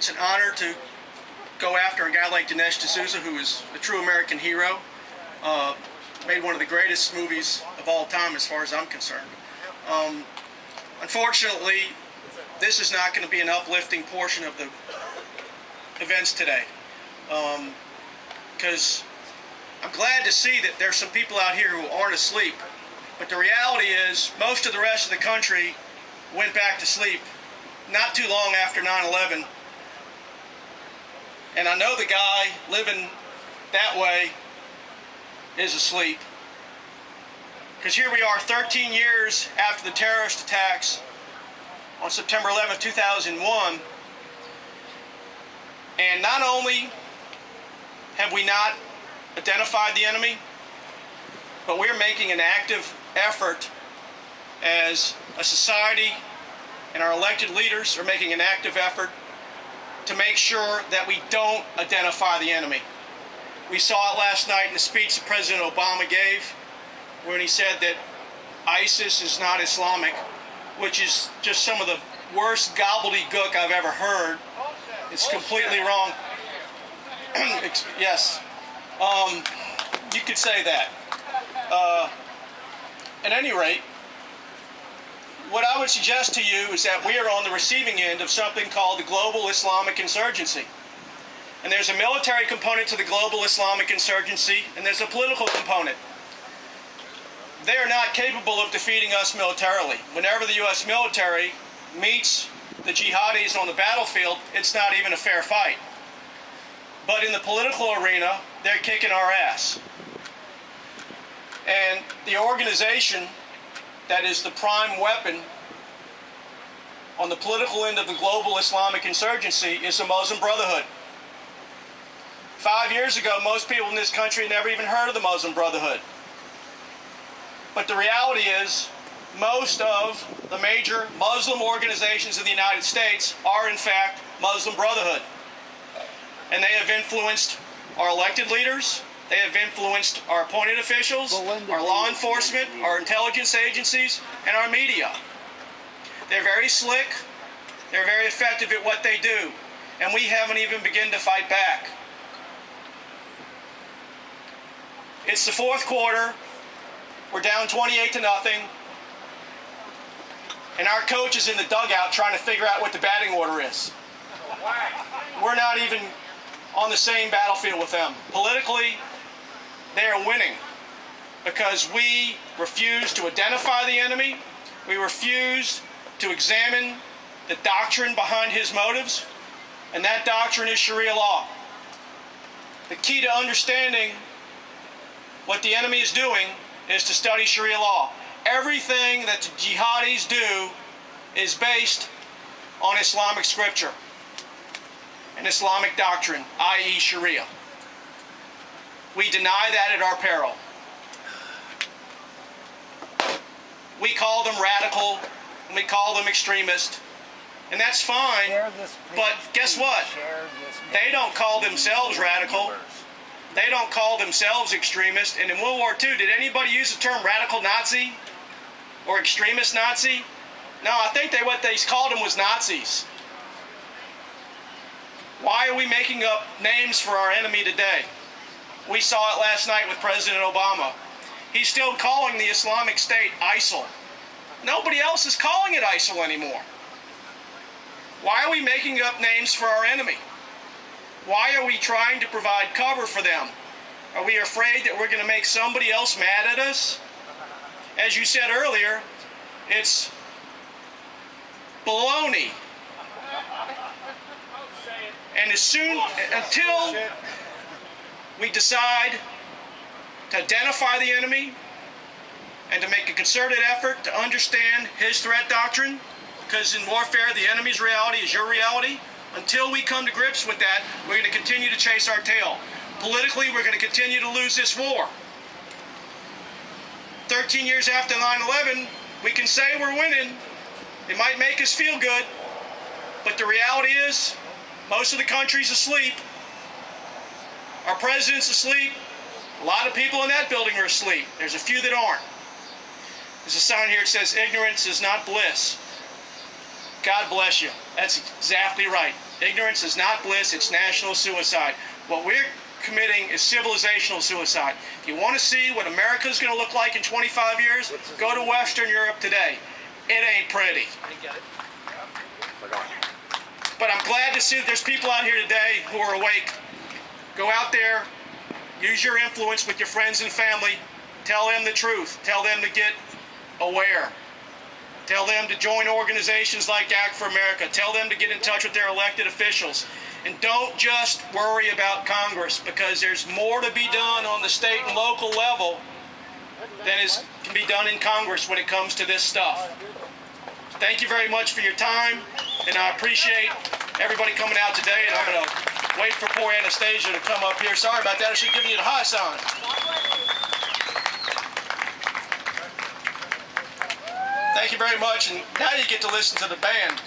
It's an honor to go after a guy like Dinesh D'Souza, who is a true American hero. Made one of the greatest movies of all time as far as I'm concerned. Unfortunately, this is not going to be an uplifting portion of the events today. Because I'm glad to see that there's some people out here who aren't asleep. But the reality is, most of the rest of the country went back to sleep not too long after 9/11. And I know the guy living that way is asleep. Because here we are 13 years after the terrorist attacks on September 11, 2001. And not only have we not identified the enemy, but we're making an active effort as a society, and our elected leaders are making an active effort to make sure that we don't identify the enemy. We saw it last night in the speech that President Obama gave, when he said that ISIS is not Islamic, which is just some of the worst gobbledygook I've ever heard. It's completely wrong. Yes, you could say that. At any rate, what I would suggest to you is that we are on the receiving end of something called the global Islamic insurgency. And there's a military component to the global Islamic insurgency, and there's a political component. They are not capable of defeating us militarily. Whenever the U.S. military meets the jihadis on the battlefield, it's not even a fair fight. But in the political arena, they're kicking our ass. And the organization that is the prime weapon on the political end of the global Islamic insurgency is the Muslim Brotherhood. 5 years ago, most people in this country never even heard of the Muslim Brotherhood. But the reality is, most of the major Muslim organizations in the United States are, in fact, Muslim Brotherhood. And they have influenced our elected leaders, they have influenced our appointed officials, our law enforcement, our intelligence agencies, and our media. They're very slick, they're very effective at what they do, and we haven't even begun to fight back. It's the fourth quarter. We're down 28-0, and our coach is in the dugout trying to figure out what the batting order is. We're not even on the same battlefield with them. Politically, they are winning because we refuse to identify the enemy. We refuse to examine the doctrine behind his motives, and that doctrine is Sharia law. The key to understanding what the enemy is doing is to study Sharia law. Everything that the jihadis do is based on Islamic scripture and Islamic doctrine, i.e. Sharia. We deny that at our peril. We call them radical, and we call them extremist, and that's fine, but guess what? They don't call themselves radical. They don't call themselves extremist. And in World War II, did anybody use the term radical Nazi or extremist Nazi? No, I think what they called them was Nazis. Why are we making up names for our enemy today? We saw it last night with President Obama. He's still calling the Islamic State ISIL. Nobody else is calling it ISIL anymore. Why are we making up names for our enemy? Why are we trying to provide cover for them? Are we afraid that we're going to make somebody else mad at us? As you said earlier, it's baloney. And until we decide to identify the enemy and to make a concerted effort to understand his threat doctrine, because in warfare the enemy's reality is your reality, until we come to grips with that, we're going to continue to chase our tail. Politically, we're going to continue to lose this war. 13 years after 9/11, we can say we're winning. It might make us feel good, but the reality is, most of the country's asleep. Our president's asleep. A lot of people in that building are asleep. There's a few that aren't. There's a sign here that says, ignorance is not bliss. God bless you. That's exactly right. Ignorance is not bliss, it's national suicide. What we're committing is civilizational suicide. If you want to see what America is going to look like in 25 years, go to Western Europe today. It ain't pretty. But I'm glad to see that there's people out here today who are awake. Go out there, use your influence with your friends and family, tell them the truth, tell them to get aware. Tell them to join organizations like Act for America. Tell them to get in touch with their elected officials. And don't just worry about Congress, because there's more to be done on the state and local level than can be done in Congress when it comes to this stuff. Thank you very much for your time, and I appreciate everybody coming out today, and I'm going to wait for poor Anastasia to come up here. Sorry about that. I should give you the high sign. Thank you very much, and now you get to listen to the band.